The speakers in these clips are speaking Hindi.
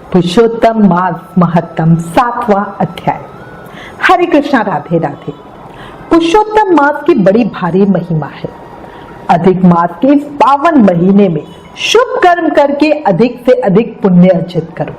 पुरुषोत्तम मास महत्तम 7वां अध्याय। हरे कृष्णा, राधे राधे। पुरुषोत्तम मास की बड़ी भारी महिमा है। अधिक मास के इस पावन महीने में शुभ कर्म करके अधिक से अधिक पुण्य अर्जित करो।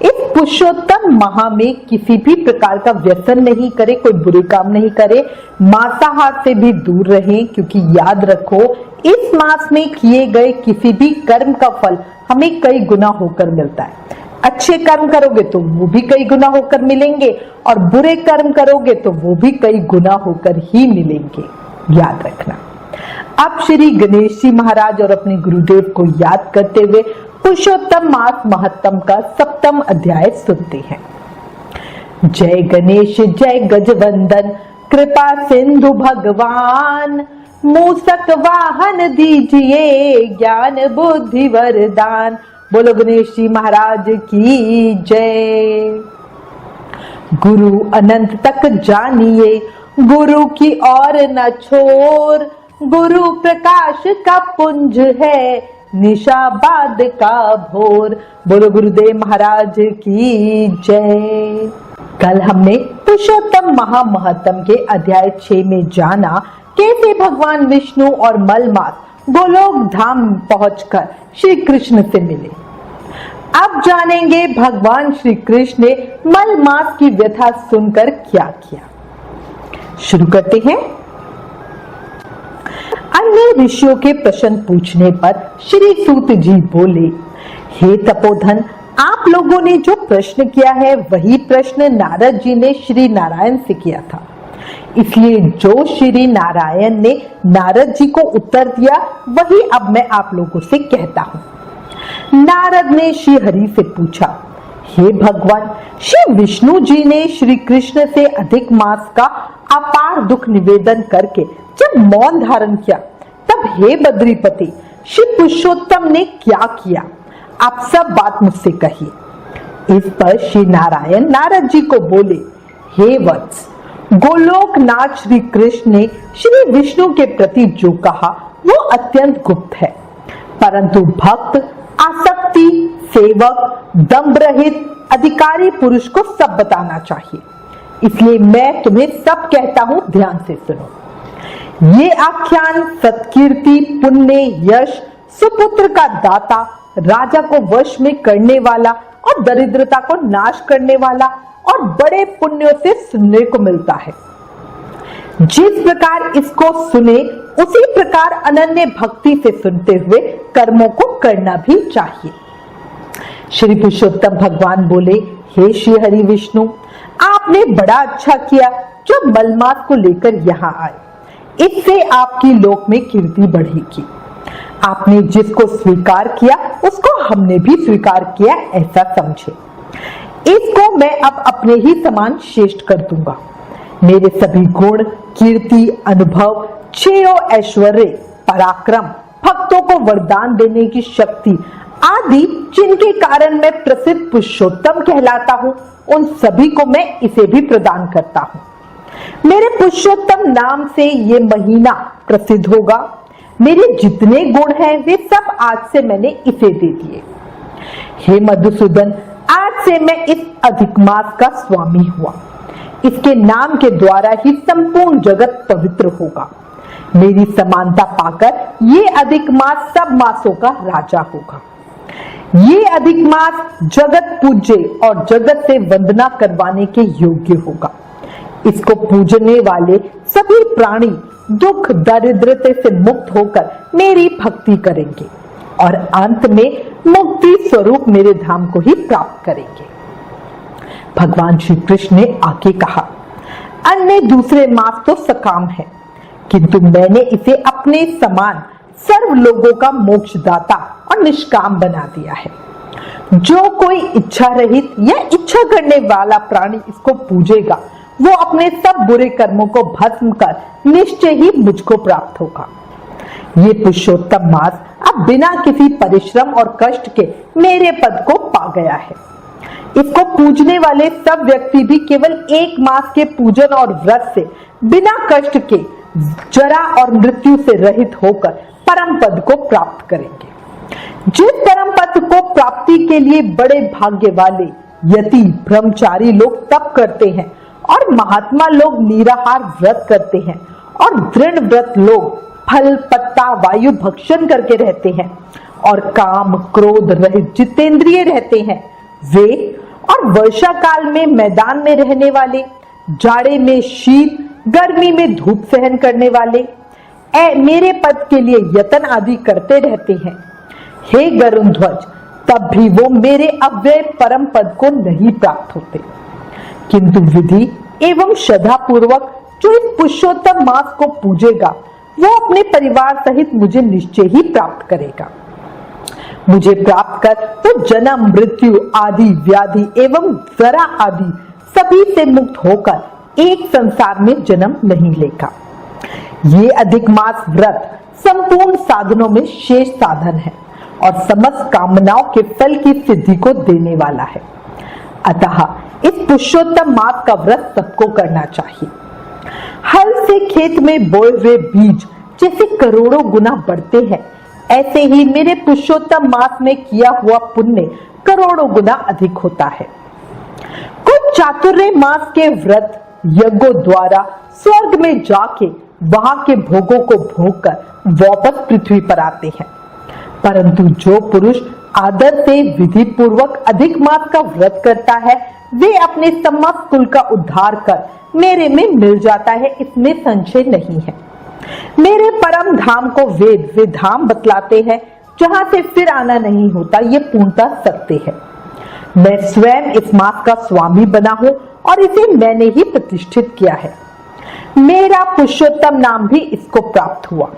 इस पुरुषोत्तम माह में किसी भी प्रकार का व्यसन नहीं करे, कोई बुरे काम नहीं करे, मांसाहार से भी दूर रहें, क्योंकि याद रखो इस मास में किए गए किसी भी कर्म का फल हमें कई गुना होकर मिलता है। अच्छे कर्म करोगे तो वो भी कई गुना होकर मिलेंगे और बुरे कर्म करोगे तो वो भी कई गुना होकर ही मिलेंगे, याद रखना। अब श्री गणेश जी महाराज और अपने गुरुदेव को याद करते हुए पुरुषोत्तम मास महत्तम का 7वां अध्याय सुनते हैं। जय गणेश जय गजवंदन, कृपा सिंधु भगवान, मूसक वाहन दीजिए ज्ञान बुद्धि वरदान। बोलो गणेश जी महाराज की जय। गुरु अनंत तक जानिए, गुरु की ओर न छोर, गुरु प्रकाश का पुंज है, निशाबाद का भोर। बोलो गुरुदेव महाराज की जय। कल हमने पुरुषोत्तम महामहत्तम के अध्याय 6 में जाना कैसे भगवान विष्णु और मलमास गोलोक धाम पहुंचकर श्री कृष्ण से मिले। अब जानेंगे भगवान श्री कृष्ण ने मलमास की व्यथा सुनकर क्या किया। शुरू करते हैं। अन्य ऋषियों के प्रश्न पूछने पर श्री सूत जी बोले, हे तपोधन, आप लोगों ने जो प्रश्न किया है वही प्रश्न नारद जी ने श्री नारायण से किया था। इसलिए जो श्री नारायण ने नारद जी को उत्तर दिया वही अब मैं आप लोगों से कहता हूँ। नारद ने श्री हरि से पूछा, हे भगवान, श्री विष्णु जी ने श्री कृष्ण से अधिक मास का अपार दुख निवेदन करके जब मौन धारण किया, तब हे बद्रीपति, श्री पुरुषोत्तम ने क्या किया? आप सब बात मुझसे कहिए। इस पर श्री नारायण नारद जी को बोले, हे वत्स, गोलोकनाथ श्री कृष्ण ने श्री विष्णु के प्रति जो कहा वो अत्यंत गुप्त है, परंतु भक्त, आसक्ति, सेवक, दम्भ रहित अधिकारी पुरुष को सब बताना चाहिए। इसलिए मैं तुम्हें सब कहता हूं, ध्यान से सुनो। ये आख्यान सत्कीर्ति, पुण्य, यश, सुपुत्र का दाता, राजा को वश में करने वाला और दरिद्रता को नाश करने वाला और बड़े पुण्यों से सुनने को मिलता है। जिस प्रकार इसको सुने उसी प्रकार अनन्य भक्ति से सुनते हुए कर्मों को करना भी चाहिए। श्री पुरुषोत्तम भगवान बोले, हे श्री हरि विष्णु, आपने बड़ा अच्छा किया जो मलमास को लेकर यहाँ आए। इससे आपकी लोक में कीर्ति बढ़ेगी। आपने जिसको स्वीकार किया उसको हमने भी स्वीकार किया, ऐसा समझे। इसको मैं अब अपने ही समान श्रेष्ठ कर दूंगा। मेरे सभी गुण, कीर्ति, अनुभव, छेयो ऐश्वर्य, पराक्रम, भक्तों को वरदान देने की शक्ति आदि जिनके कारण मैं प्रसिद्ध पुरुषोत्तम कहलाता हूँ, उन सभी को मैं इसे भी प्रदान करता हूँ। मेरे पुरुषोत्तम नाम से ये महीना प्रसिद्ध होगा। मेरे जितने गुण हैं वे सब आज से मैंने इसे दे दिए। हे मधुसूदन, आज से मैं इस अधिक मास का स्वामी हुआ। इसके नाम के द्वारा ही संपूर्ण जगत पवित्र होगा। मेरी समानता पाकर ये अधिक मास सब मासों का राजा होगा। ये अधिक मास जगत पूज्य और जगत से वंदना करवाने के योग्य होगा। इसको पूजने वाले सभी प्राणी दुख दरिद्रता से मुक्त होकर मेरी भक्ति करेंगे और अंत में मुक्ति स्वरूप मेरे धाम को ही प्राप्त करेंगे। भगवान श्री कृष्ण ने आगे कहा, अन्य दूसरे मास तो सकाम है, किंतु मैंने इसे अपने समान सर्व लोगों का मोक्षदाता और निष्काम बना दिया है। जो कोई इच्छा रहित या इच्छा करने वाला प्राणी इसको पूजेगा वो अपने सब बुरे कर्मों को भस्म कर निश्चय ही मुझको प्राप्त होगा। ये पुरुषोत्तम मास अब बिना किसी परिश्रम और कष्ट के मेरे पद को पा गया है। इसको पूजने वाले सब व्यक्ति भी केवल एक मास के पूजन और व्रत से बिना कष्ट के जरा और मृत्यु से रहित होकर परम पद को प्राप्त करेंगे। जिस परम पद को प्राप्ति के लिए बड़े भाग्य वाले यति ब्रह्मचारी लोग तप करते हैं और महात्मा लोग निराहार व्रत करते हैं और दृढ़ व्रत लोग फल पत्ता वायु भक्षण करके रहते हैं और काम क्रोध रहित जितेंद्रिय रहते हैं, वे और वर्षा काल में मैदान में रहने वाले, जाड़े में शीत गर्मी में धूप सहन करने वाले मेरे पद के लिए यत्न आदि करते रहते हैं। हे गरुण ध्वज, तब भी वो मेरे अव्यय परम पद को नहीं प्राप्त होते, किंतु विधि एवं श्रद्धा पूर्वक जो इस पुरुषोत्तम मास को पूजेगा वो अपने परिवार सहित मुझे निश्चय ही प्राप्त करेगा। मुझे प्राप्त कर तो जन्म मृत्यु आदि व्याधि एवं जरा आदि सभी से मुक्त होकर एक संसार में जन्म नहीं लेगा। ये अधिक मास व्रत संपूर्ण साधनों में शेष साधन है और समस्त कामनाओं के फल की सिद्धि को देने वाला है। अतः इस पुरुषोत्तम मास का व्रत सबको करना चाहिए। हल से खेत में बोए हुए बीज जैसे करोड़ों गुना बढ़ते हैं, ऐसे ही मेरे पुरुषोत्तम मास में किया हुआ पुण्य करोड़ों गुना अधिक होता है। कुछ चातुर्य मास के व्रत यज्ञों द्वारा स्वर्ग में जाके वहां के भोगों को भोग कर वापस पृथ्वी पर आते हैं, परंतु जो पुरुष आदर से विधि पूर्वक अधिक मास का व्रत करता है वे अपने समस्त कुल का उद्धार कर मेरे में मिल जाता है, इसमें संशय नहीं है। मेरे परम धाम को वेद वे धाम बतलाते हैं जहां से फिर आना नहीं होता, ये पूर्णतः सत्य है। मैं स्वयं इस मास का स्वामी बना हूं और इसे मैंने ही प्रतिष्ठित किया है। मेरा पुरुषोत्तम नाम भी इसको प्राप्त हुआ।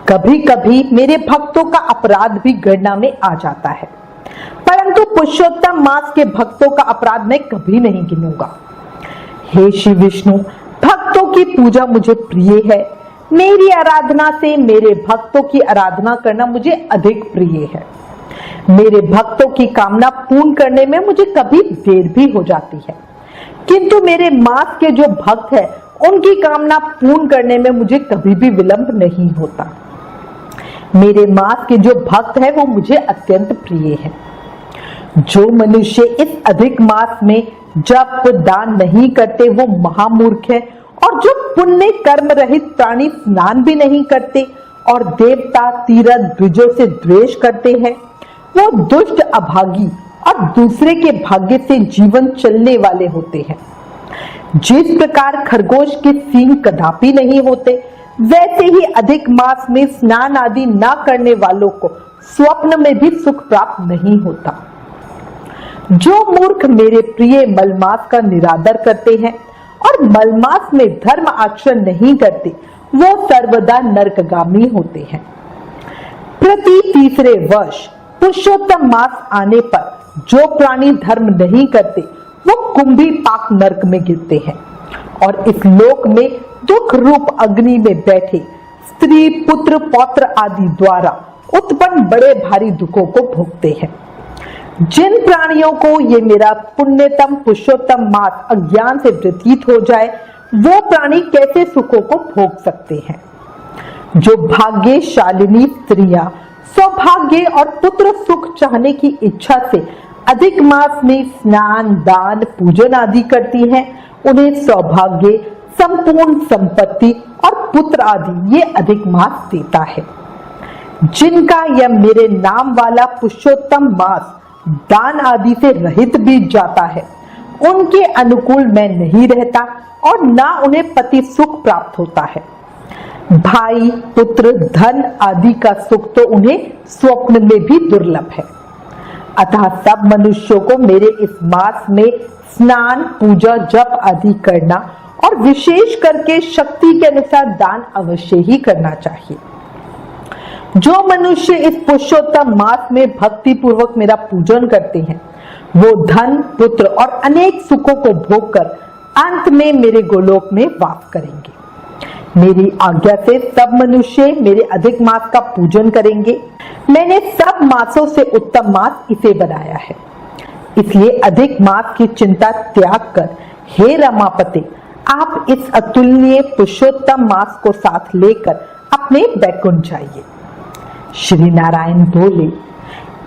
कभी कभी मेरे भक्तों का अपराध भी गणना में आ जाता है, परंतु पुरुषोत्तम मास के भक्तों का अपराध मैं कभी नहीं गिनूंगा। हे श्री विष्णु, भक्तों की पूजा मुझे प्रिय है। मेरी आराधना से मेरे भक्तों की आराधना करना मुझे अधिक प्रिय है। मेरे भक्तों की कामना पूर्ण करने में मुझे कभी देर भी हो जाती है, किंतु मेरे मास के जो भक्त हैं उनकी कामना पूर्ण करने में मुझे कभी भी विलंब नहीं होता। मेरे मास के जो भक्त हैं वो मुझे अत्यंत प्रिय है। जो मनुष्य इस अधिक मास में जप दान नहीं करते वो महामूर्ख है, और जो पुण्य कर्म रहित प्राणी स्नान भी नहीं करते और देवता तीर्थ द्विजों से द्वेष करते हैं वो दुष्ट अभागी और दूसरे के भाग्य से जीवन चलने वाले होते हैं। जिस प्रकार खरगोश के सींग कदापि नहीं होते, वैसे ही अधिक मास में स्नान आदि न करने वालों को स्वप्न में भी सुख प्राप्त नहीं होता। जो मूर्ख मेरे प्रिय मलमास का निरादर करते हैं और मलमास में धर्म आचरण नहीं करते वो सर्वदा नरकगामी होते हैं। प्रति तीसरे वर्ष पुरुषोत्तम मास आने पर जो प्राणी धर्म नहीं करते वो कुंभी पाक नरक में गिरते हैं और इस लोक में दुख रूप अग्नि में बैठे स्त्री पुत्र पौत्र आदि द्वारा उत्पन्न बड़े भारी दुखों को भोगते हैं। जिन प्राणियों को ये मेरा पुण्यतम पुरुषोत्तम मास अज्ञान से व्यतीत हो जाए वो प्राणी कैसे सुखों को भोग सकते हैं। जो भाग्यशालिनी स्त्रियां सौभाग्य और पुत्र सुख चाहने की इच्छा से अधिक मास में स्नान दान पूजन आदि करती हैं, उन्हें सौभाग्य संपूर्ण संपत्ति और पुत्र आदि ये अधिक मास देता है। जिनका यह मेरे नाम वाला पुरुषोत्तम मास दान आदि से रहित बीत जाता है उनके अनुकूल मैं नहीं रहता और ना उन्हें पति सुख प्राप्त होता है। भाई पुत्र धन आदि का सुख तो उन्हें स्वप्न में भी दुर्लभ है। अतः सब मनुष्यों को मेरे इस मास में स्नान पूजा जप आदि करना और विशेष करके शक्ति के अनुसार दान अवश्य ही करना चाहिए। जो मनुष्य इस पुरुषोत्तम मास में भक्ति पूर्वक मेरा पूजन करते हैं वो धन पुत्र और अनेक सुखों को भोग कर अंत में मेरे गोलोक में वास करेंगे। मेरी आज्ञा से सब मनुष्य मेरे अधिक मास का पूजन करेंगे। मैंने सब मासों से उत्तम मास इसे बनाया है, इसलिए अधिक मास की चिंता त्याग कर हे रमापते आप इस अतुलनीय पुरुषोत्तम मास को साथ लेकर अपने बैकुंठ जाइए। श्री नारायण बोले,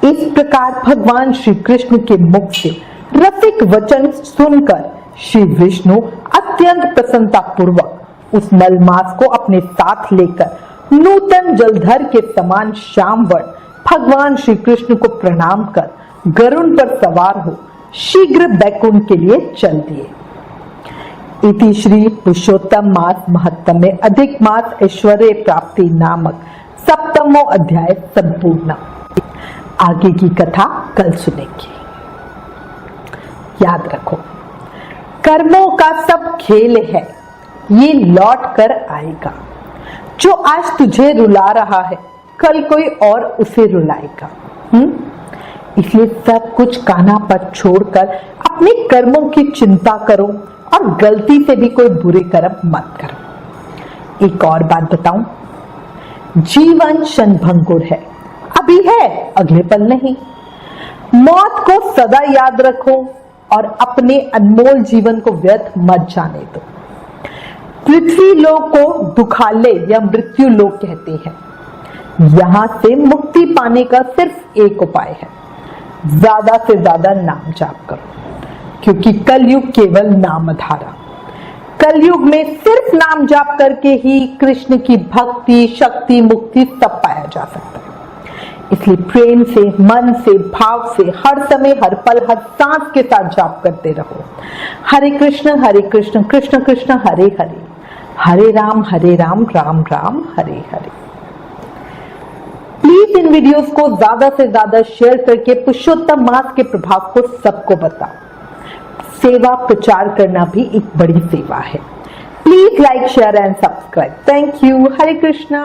इस प्रकार भगवान श्री कृष्ण के मुख से रसिक वचन सुनकर श्री विष्णु अत्यंत प्रसन्नता पूर्वक उस नलमास को अपने साथ लेकर नूतन जलधर के समान श्यामवर्ण भगवान श्री कृष्ण को प्रणाम कर गरुड़ पर सवार हो शीघ्र बैकुंठ के लिए चल दिए। इति श्री पुरुषोत्तम मास महत्तम में अधिक मास ऐश्वर्य प्राप्ति नामक 7वां अध्याय संपूर्ण। आगे की कथा कल सुनेंगे। याद रखो, कर्मों का सब खेल है, ये लौट कर आएगा। जो आज तुझे रुला रहा है कल कोई और उसे रुलाएगा। इसलिए सब कुछ कान्हा पर छोड़कर अपने कर्मों की चिंता करो और गलती से भी कोई बुरे कर्म मत करो। एक और बात बताऊं, जीवन क्षणभंगुर है, अभी है, अगले पल नहीं। मौत को सदा याद रखो और अपने अनमोल जीवन को व्यर्थ मत जाने दो। पृथ्वी लोक को दुखालय या मृत्यु लोक कहते हैं। यहां से मुक्ति पाने का सिर्फ एक उपाय है, ज्यादा से ज्यादा नाम जाप करो, क्योंकि कलयुग केवल नाम धारा। कलयुग में सिर्फ नाम जाप करके ही कृष्ण की भक्ति, शक्ति, मुक्ति सब पाया जा सकता है। इसलिए प्रेम से, मन से, भाव से हर समय, हर पल, हर सांस के साथ जाप करते रहो। हरे कृष्ण कृष्ण कृष्ण हरे हरे, हरे Ram Ram Ram Hare Hare. Please in videos को ज्यादा से ज्यादा शेयर करके पुरुषोत्तम मास के प्रभाव को सबको बताओ। सेवा प्रचार करना भी एक बड़ी सेवा है। Please like, share and subscribe. Thank you. Hare Krishna.